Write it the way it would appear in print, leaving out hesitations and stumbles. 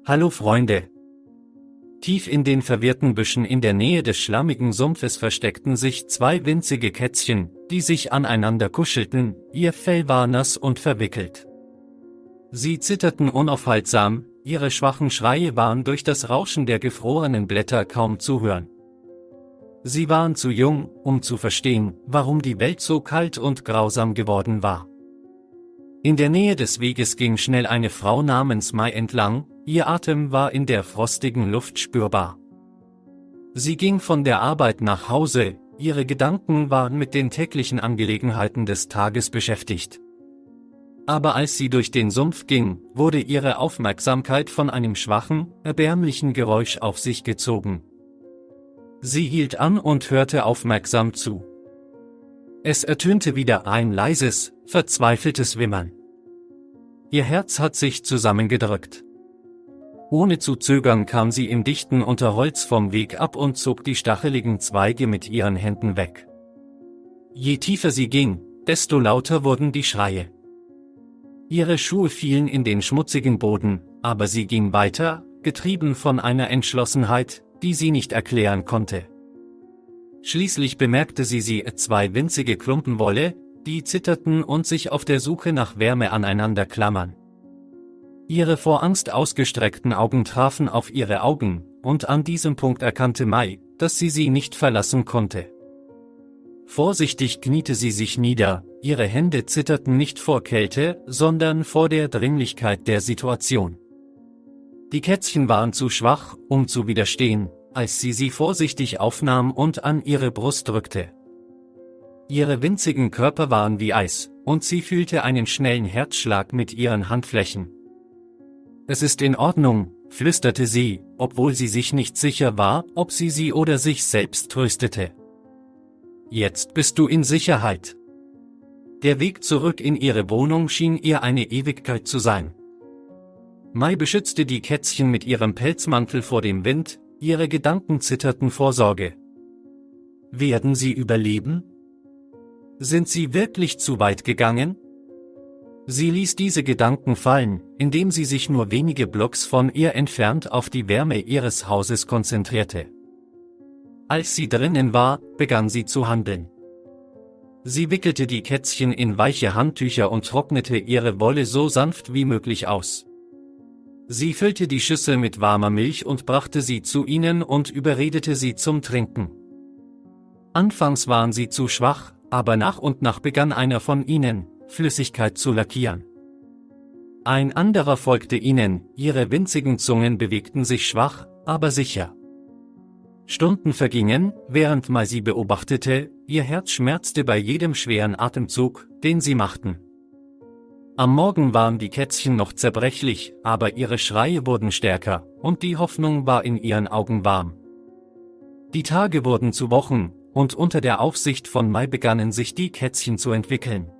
Hallo Freunde! Tief in den verwirrten Büschen in der Nähe des schlammigen Sumpfes versteckten sich zwei winzige Kätzchen, die sich aneinander kuschelten, ihr Fell war nass und verwickelt. Sie zitterten unaufhaltsam, ihre schwachen Schreie waren durch das Rauschen der gefrorenen Blätter kaum zu hören. Sie waren zu jung, um zu verstehen, warum die Welt so kalt und grausam geworden war. In der Nähe des Weges ging schnell eine Frau namens Mai entlang, ihr Atem war in der frostigen Luft spürbar. Sie ging von der Arbeit nach Hause, ihre Gedanken waren mit den täglichen Angelegenheiten des Tages beschäftigt. Aber als sie durch den Sumpf ging, wurde ihre Aufmerksamkeit von einem schwachen, erbärmlichen Geräusch auf sich gezogen. Sie hielt an und hörte aufmerksam zu. Es ertönte wieder ein leises, verzweifeltes Wimmern. Ihr Herz hat sich zusammengedrückt. Ohne zu zögern kam sie im dichten Unterholz vom Weg ab und zog die stacheligen Zweige mit ihren Händen weg. Je tiefer sie ging, desto lauter wurden die Schreie. Ihre Schuhe fielen in den schmutzigen Boden, aber sie ging weiter, getrieben von einer Entschlossenheit, die sie nicht erklären konnte. Schließlich bemerkte sie zwei winzige Klumpen Wolle, die zitterten und sich auf der Suche nach Wärme aneinander klammern. Ihre vor Angst ausgestreckten Augen trafen auf ihre Augen, und an diesem Punkt erkannte Mai, dass sie nicht verlassen konnte. Vorsichtig kniete sie sich nieder, ihre Hände zitterten nicht vor Kälte, sondern vor der Dringlichkeit der Situation. Die Kätzchen waren zu schwach, um zu widerstehen, als sie vorsichtig aufnahm und an ihre Brust drückte. Ihre winzigen Körper waren wie Eis, und sie fühlte einen schnellen Herzschlag mit ihren Handflächen. »Es ist in Ordnung«, flüsterte sie, obwohl sie sich nicht sicher war, ob sie oder sich selbst tröstete. »Jetzt bist du in Sicherheit.« Der Weg zurück in ihre Wohnung schien ihr eine Ewigkeit zu sein. Mai beschützte die Kätzchen mit ihrem Pelzmantel vor dem Wind, ihre Gedanken zitterten vor Sorge. Werden sie überleben? Sind sie wirklich zu weit gegangen? Sie ließ diese Gedanken fallen, indem sie sich nur wenige Blocks von ihr entfernt auf die Wärme ihres Hauses konzentrierte. Als sie drinnen war, begann sie zu handeln. Sie wickelte die Kätzchen in weiche Handtücher und trocknete ihre Wolle so sanft wie möglich aus. Sie füllte die Schüssel mit warmer Milch und brachte sie zu ihnen und überredete sie zum Trinken. Anfangs waren sie zu schwach, aber nach und nach begann einer von ihnen, Flüssigkeit zu lackieren. Ein anderer folgte ihnen, ihre winzigen Zungen bewegten sich schwach, aber sicher. Stunden vergingen, während Mai sie beobachtete, ihr Herz schmerzte bei jedem schweren Atemzug, den sie machten. Am Morgen waren die Kätzchen noch zerbrechlich, aber ihre Schreie wurden stärker, und die Hoffnung war in ihren Augen warm. Die Tage wurden zu Wochen, und unter der Aufsicht von Mai begannen sich die Kätzchen zu entwickeln.